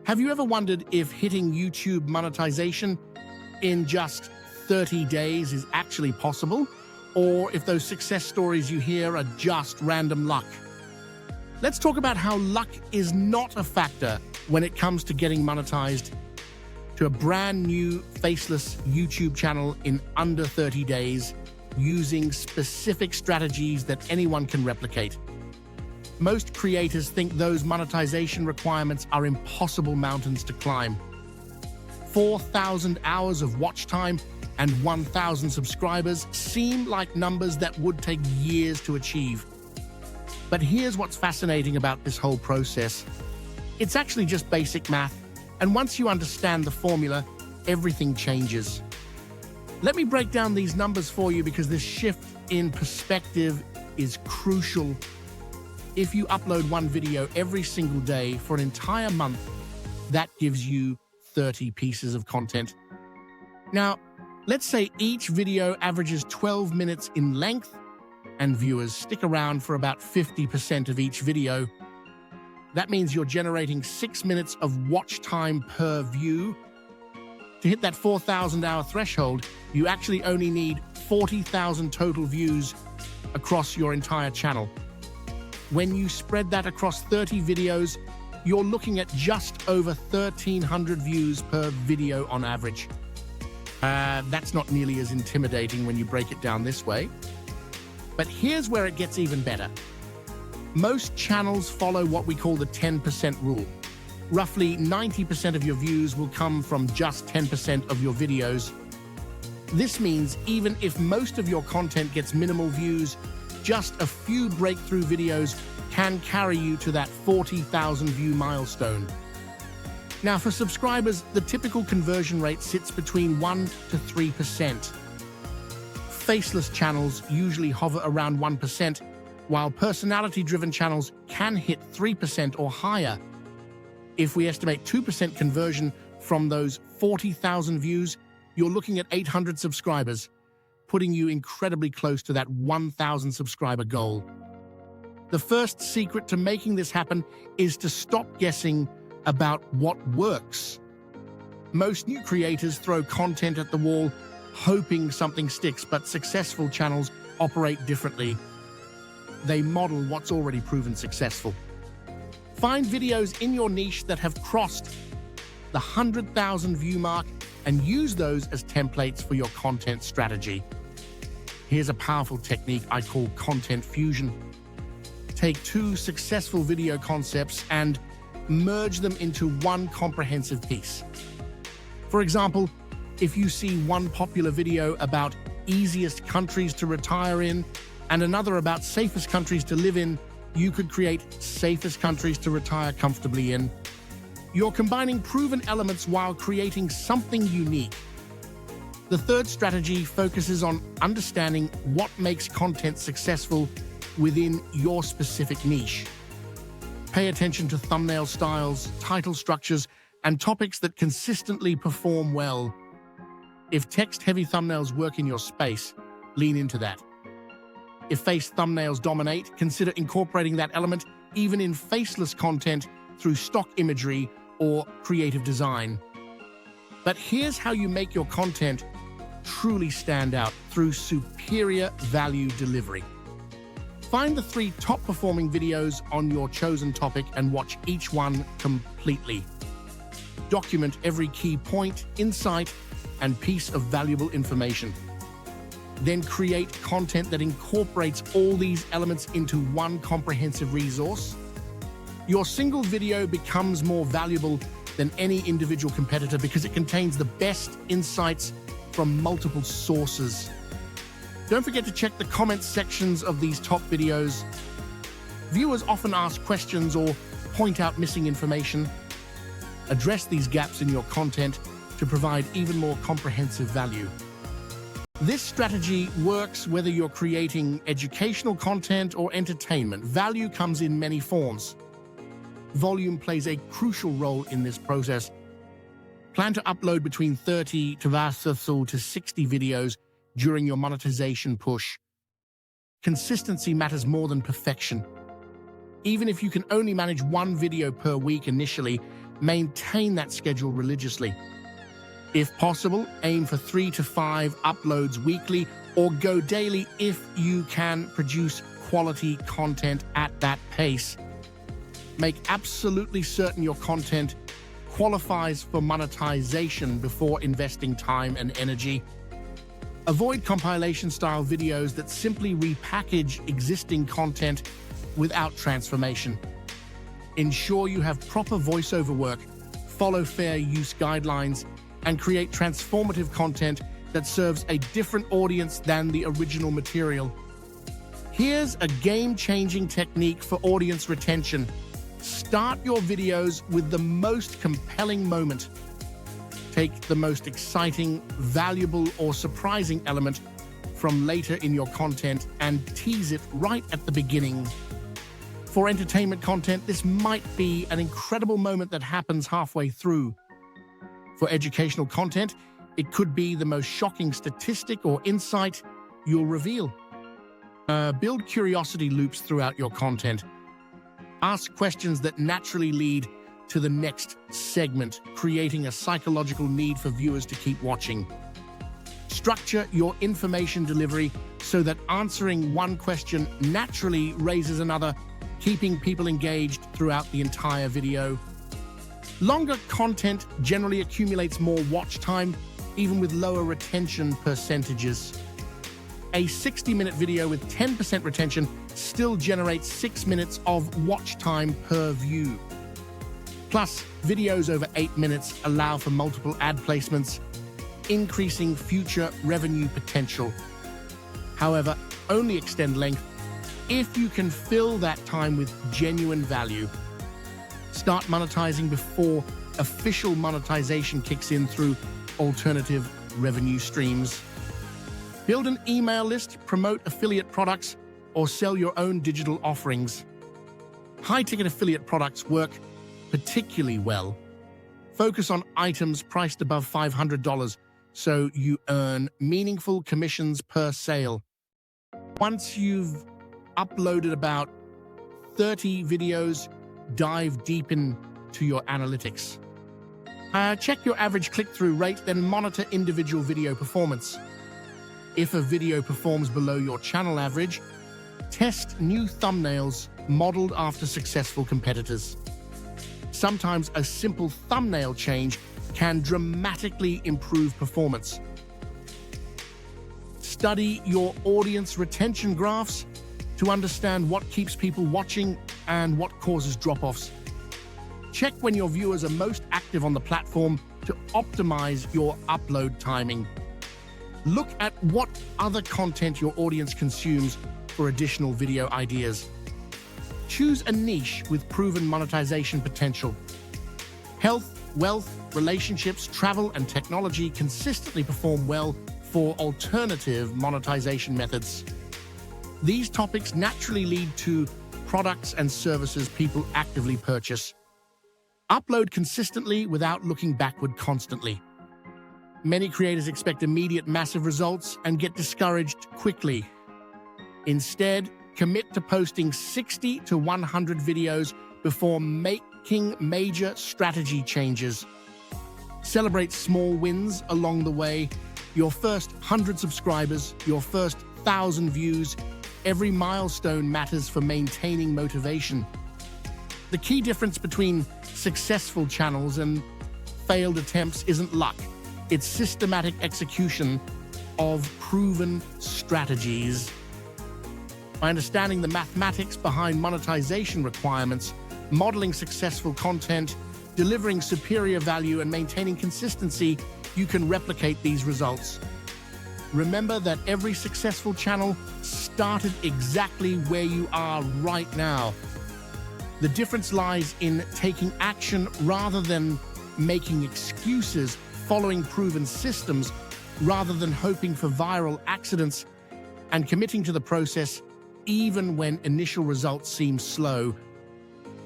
Have you ever wondered if hitting YouTube monetization in just 30 days is actually possible, or if those success stories you hear are just random luck? Let's talk about how luck is not a factor when it comes to getting monetized to a brand new faceless YouTube channel in under 30 days using specific strategies that anyone can replicate. Most creators think those monetization requirements are impossible mountains to climb. 4,000 hours of watch time and 1,000 subscribers seem like numbers that would take years to achieve. But here's what's fascinating about this whole process. It's actually just basic math, and once you understand the formula, everything changes. Let me break down these numbers for you because this shift in perspective is crucial. If you upload one video every single day for an entire month, that gives you 30 pieces of content. Now, let's say each video averages 12 minutes in length and viewers stick around for about 50% of each video. That means you're generating 6 minutes of watch time per view. To hit that 4,000 hour threshold, you actually only need 40,000 total views across your entire channel. When you spread that across 30 videos, you're looking at just over 1,300 views per video on average. That's not nearly as intimidating when you break it down this way. But here's where it gets even better. Most channels follow what we call the 10% rule. Roughly 90% of your views will come from just 10% of your videos. This means even if most of your content gets minimal views, just a few breakthrough videos can carry you to that 40,000 view milestone. Now, for subscribers, the typical conversion rate sits between 1 to 3%. Faceless channels usually hover around 1%, while personality-driven channels can hit 3% or higher. If we estimate 2% conversion from those 40,000 views, you're looking at 800 subscribers, putting you incredibly close to that 1,000 subscriber goal. The first secret to making this happen is to stop guessing about what works. Most new creators throw content at the wall, hoping something sticks, but successful channels operate differently. They model what's already proven successful. Find videos in your niche that have crossed the 100,000 view mark and use those as templates for your content strategy. Here's a powerful technique I call content fusion. Take two successful video concepts and merge them into one comprehensive piece. For example, if you see one popular video about easiest countries to retire in and another about safest countries to live in, you could create safest countries to retire comfortably in. You're combining proven elements while creating something unique. The third strategy focuses on understanding what makes content successful within your specific niche. Pay attention to thumbnail styles, title structures, and topics that consistently perform well. If text-heavy thumbnails work in your space, lean into that. If face thumbnails dominate, consider incorporating that element even in faceless content through stock imagery or creative design. But here's how you make your content truly stand out through superior value delivery. Find the 3 top-performing videos on your chosen topic and watch each one completely. Document every key point, insight, and piece of valuable information. Then create content that incorporates all these elements into one comprehensive resource. Your single video becomes more valuable than any individual competitor because it contains the best insights from multiple sources. Don't forget to check the comments sections of these top videos. Viewers often ask questions or point out missing information. Address these gaps in your content to provide even more comprehensive value. This strategy works whether you're creating educational content or entertainment. Value comes in many forms. Volume plays a crucial role in this process. Plan to upload between 30 to 60 videos during your monetization push. Consistency matters more than perfection. Even if you can only manage one video per week initially, maintain that schedule religiously. If possible, aim for 3 to 5 uploads weekly or go daily if you can produce quality content at that pace. Make absolutely certain your content qualifies for monetization before investing time and energy. Avoid compilation-style videos that simply repackage existing content without transformation. Ensure you have proper voiceover work, follow fair use guidelines, and create transformative content that serves a different audience than the original material. Here's a game-changing technique for audience retention. Start your videos with the most compelling moment. Take the most exciting, valuable, or surprising element from later in your content and tease it right at the beginning. For entertainment content, this might be an incredible moment that happens halfway through. For educational content, it could be the most shocking statistic or insight you'll reveal. Build curiosity loops throughout your content. Ask questions that naturally lead to the next segment, creating a psychological need for viewers to keep watching. Structure your information delivery so that answering one question naturally raises another, keeping people engaged throughout the entire video. Longer content generally accumulates more watch time, even with lower retention percentages. A 60-minute video with 10% retention still generates 6 minutes of watch time per view. Plus, videos over 8 minutes allow for multiple ad placements, increasing future revenue potential. However, only extend length if you can fill that time with genuine value. Start monetizing before official monetization kicks in through alternative revenue streams. Build an email list, promote affiliate products, or sell your own digital offerings. High-ticket affiliate products work particularly well. Focus on items priced above $500 so you earn meaningful commissions per sale. Once you've uploaded about 30 videos, dive deep into your analytics. Check your average click-through rate, then monitor individual video performance. If a video performs below your channel average, test new thumbnails modeled after successful competitors. Sometimes a simple thumbnail change can dramatically improve performance. Study your audience retention graphs to understand what keeps people watching and what causes drop-offs. Check when your viewers are most active on the platform to optimize your upload timing. Look at what other content your audience consumes for additional video ideas. Choose a niche with proven monetization potential. Health, wealth, relationships, travel, and technology consistently perform well for alternative monetization methods. These topics naturally lead to products and services people actively purchase. Upload consistently without looking backward constantly. Many creators expect immediate massive results and get discouraged quickly. Instead, commit to posting 60 to 100 videos before making major strategy changes. Celebrate small wins along the way. Your first 100 subscribers, your first 1,000 views. Every milestone matters for maintaining motivation. The key difference between successful channels and failed attempts isn't luck. It's systematic execution of proven strategies. By understanding the mathematics behind monetization requirements, modeling successful content, delivering superior value, and maintaining consistency, you can replicate these results. Remember that every successful channel started exactly where you are right now. The difference lies in taking action rather than making excuses, following proven systems rather than hoping for viral accidents, and committing to the process even when initial results seem slow.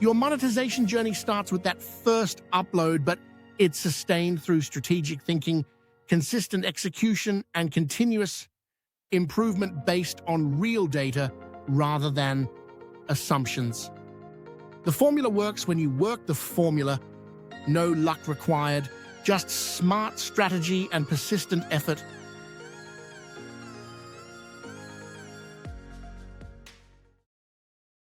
Your monetization journey starts with that first upload, but it's sustained through strategic thinking, consistent execution, and continuous improvement based on real data rather than assumptions. The formula works when you work the formula no luck required, just smart strategy and persistent effort